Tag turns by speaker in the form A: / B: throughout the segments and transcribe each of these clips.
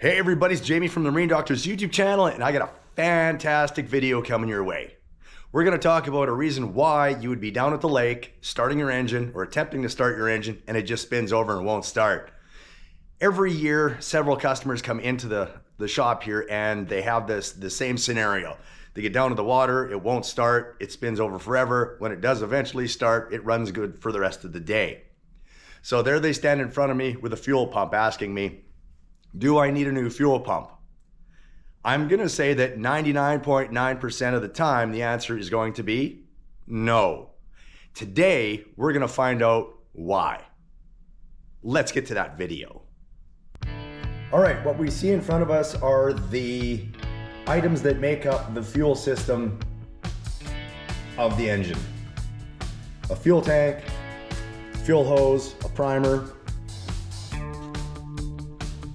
A: Hey everybody, it's Jamie from the Marine Doctor's YouTube channel, and I got a fantastic video coming your way. We're gonna talk about a reason why you would be down at the lake, starting your engine or attempting to start your engine, and it just spins over and won't start. Every year, several customers come into the shop here and they have the same scenario. They get down to the water, it won't start, it spins over forever. When it does eventually start, it runs good for the rest of the day. So there they stand in front of me with a fuel pump asking me, do I need a new fuel pump? I'm gonna say that 99.9% of the time, the answer is going to be no. Today, we're gonna find out why. Let's get to that video. All right, what we see in front of us are the items that make up the fuel system of the engine. A fuel tank, fuel hose, a primer,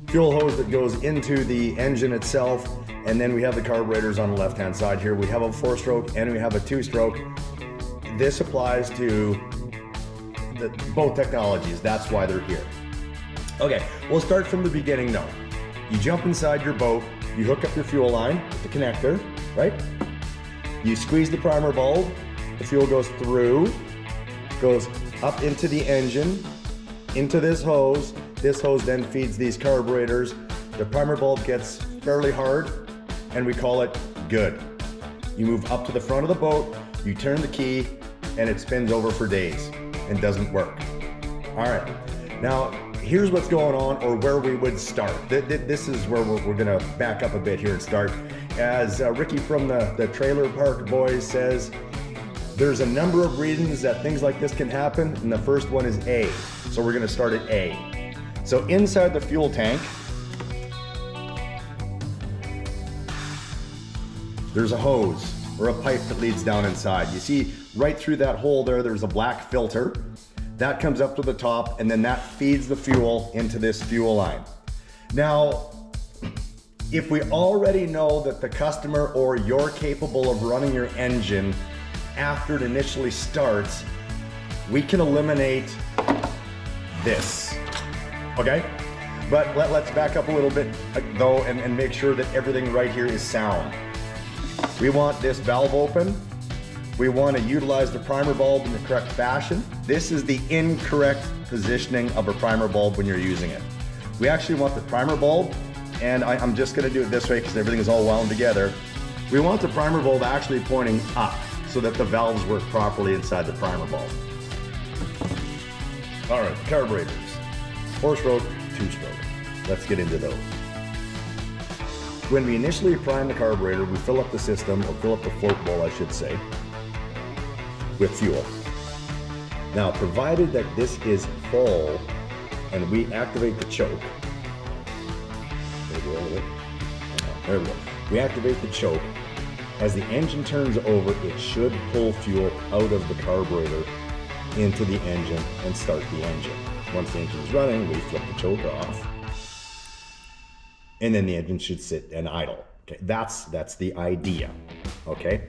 A: fuel hose that goes into the engine itself, and then we have the carburetors on the left-hand side here. We have a 4-stroke and we have a 2-stroke. This applies to both technologies. That's why they're here. Okay, we'll start from the beginning though. You jump inside your boat, you hook up your fuel line with the connector, right? You squeeze the primer bulb, the fuel goes through, goes up into the engine, into this hose. This hose then feeds these carburetors. The primer bulb gets fairly hard and we call it good. You move up to the front of the boat, you turn the key, and it spins over for days and doesn't work. All right, now here's what's going on, or where we would start. This is where we're gonna back up a bit here and start. As Ricky from the Trailer Park Boys says, there's a number of reasons that things like this can happen, and the first one is A. So we're gonna start at A. So inside the fuel tank, there's a hose or a pipe that leads down inside. You see right through that hole there's a black filter. That comes up to the top, and then that feeds the fuel into this fuel line. Now, if we already know that the customer or you're capable of running your engine after it initially starts, we can eliminate this. Okay, but let's back up a little bit though and make sure that everything right here is sound. We want this valve open. We want to utilize the primer bulb in the correct fashion. This is the incorrect positioning of a primer bulb when you're using it. We actually want the primer bulb, and I'm just going to do it this way because everything is all wound together. We want the primer bulb actually pointing up so that the valves work properly inside the primer bulb. All right, carburetors. 4-stroke, 2-stroke. Let's get into those. When we initially prime the carburetor, we fill up the system, or fill up the float bowl, I should say, with fuel. Now, provided that this is full and we activate the choke, there we go. We activate the choke. As the engine turns over, it should pull fuel out of the carburetor into the engine and start the engine. Once the engine is running, we flip the choke off, and then the engine should sit and idle. Okay, that's the idea. Okay,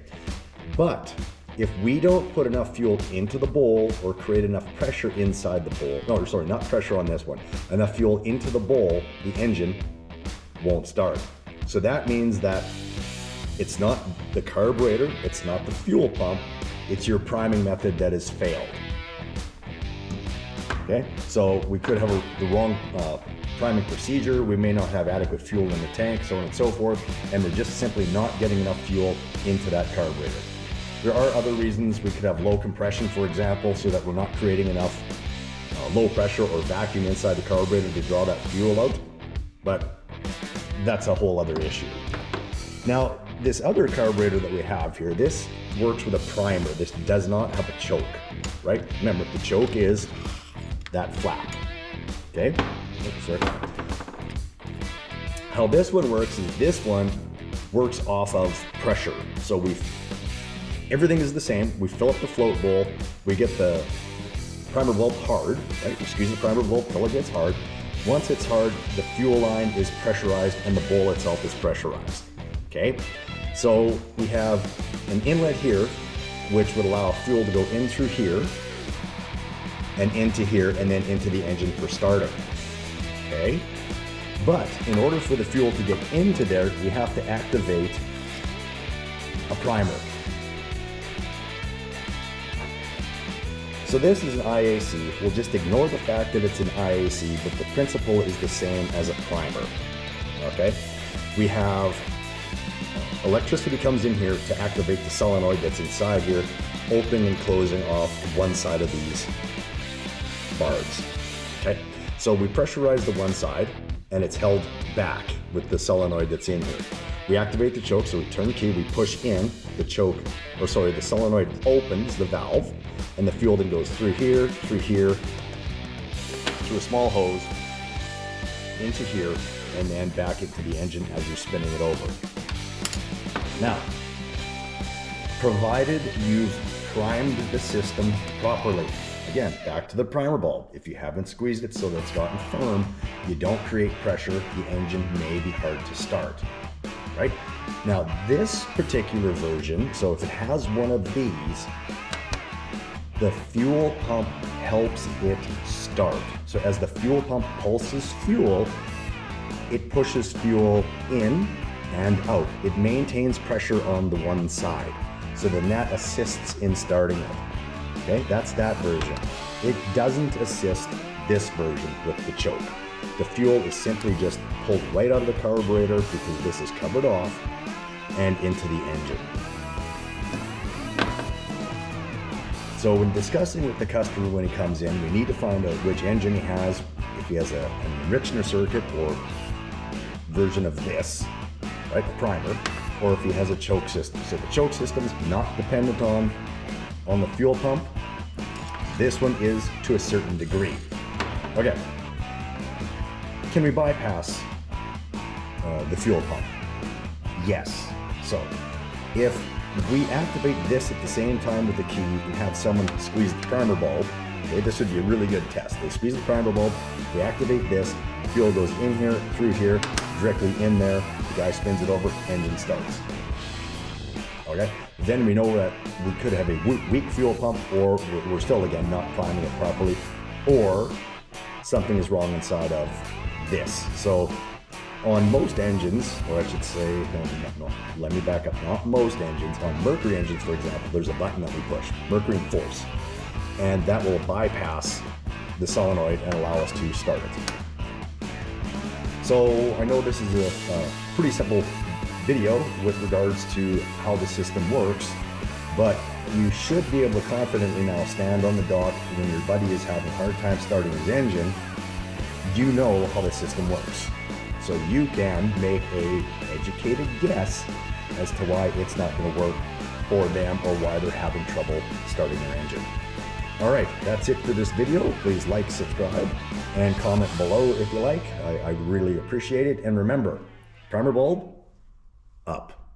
A: but if we don't put enough fuel into the bowl or create enough pressure inside the bowl, no, sorry, not pressure on this one, enough fuel into the bowl, the engine won't start. So that means that it's not the carburetor, it's not the fuel pump, it's your priming method that has failed. Okay, so we could have the wrong priming procedure, we may not have adequate fuel in the tank, so on and so forth, and we're just simply not getting enough fuel into that carburetor. There are other reasons. We could have low compression, for example, so that we're not creating enough low pressure or vacuum inside the carburetor to draw that fuel out, but that's a whole other issue. Now, this other carburetor that we have here, this works with a primer. This does not have a choke, right? Remember, the choke is that flap, okay? Oops, sorry. How this one works is this one works off of pressure. So everything is the same. We fill up the float bowl, we get the primer bulb hard, right? We squeeze the primer bulb till it gets hard. Once it's hard, the fuel line is pressurized and the bowl itself is pressurized, okay? So we have an inlet here, which would allow fuel to go in through here, and into here, and then into the engine for starting, okay? But in order for the fuel to get into there, we have to activate a primer. So this is an IAC. We'll just ignore the fact that it's an IAC, but the principle is the same as a primer, okay? We have electricity comes in here to activate the solenoid that's inside here, opening and closing off one side of these bars, okay? So we pressurize the one side and it's held back with the solenoid that's in here. We activate the choke, so we turn the key, we push in the choke, or sorry, the solenoid opens the valve, and the fuel then goes through here, through a small hose, into here, and then back into the engine as you're spinning it over. Now, provided you've primed the system properly, again, back to the primer bulb. If you haven't squeezed it so that it's gotten firm, you don't create pressure, the engine may be hard to start. Right? Now this particular version, so if it has one of these, the fuel pump helps it start. So as the fuel pump pulses fuel, it pushes fuel in and out. It maintains pressure on the one side. So then that assists in starting it. Okay, that's that version. It doesn't assist this version with the choke. The fuel is simply just pulled right out of the carburetor because this is covered off and into the engine. So when discussing with the customer when he comes in, we need to find out which engine he has, if he has an enricher circuit or version of this, right, the primer, or if he has a choke system. So the choke system is not dependent on the fuel pump. This one is to a certain degree. Okay. Can we bypass the fuel pump? Yes. So if we activate this at the same time with the key and have someone squeeze the primer bulb, okay, this would be a really good test. They squeeze the primer bulb, we activate this, fuel goes in here, through here, directly in there, the guy spins it over, engine starts. Okay? Then we know that we could have a weak fuel pump, or we're still, again, not priming it properly, or something is wrong inside of this. So on most engines, or I should say, no, let me back up, not most engines, on Mercury engines, for example, there's a button that we push, Mercury and Force, and that will bypass the solenoid and allow us to start it. So I know this is a pretty simple video with regards to how the system works, but you should be able to confidently now stand on the dock when your buddy is having a hard time starting his engine. You know how the system works. So you can make a educated guess as to why it's not going to work for them or why they're having trouble starting their engine. All right, that's it for this video. Please like, subscribe, and comment below if you like. I really appreciate it. And remember, primer bulb up.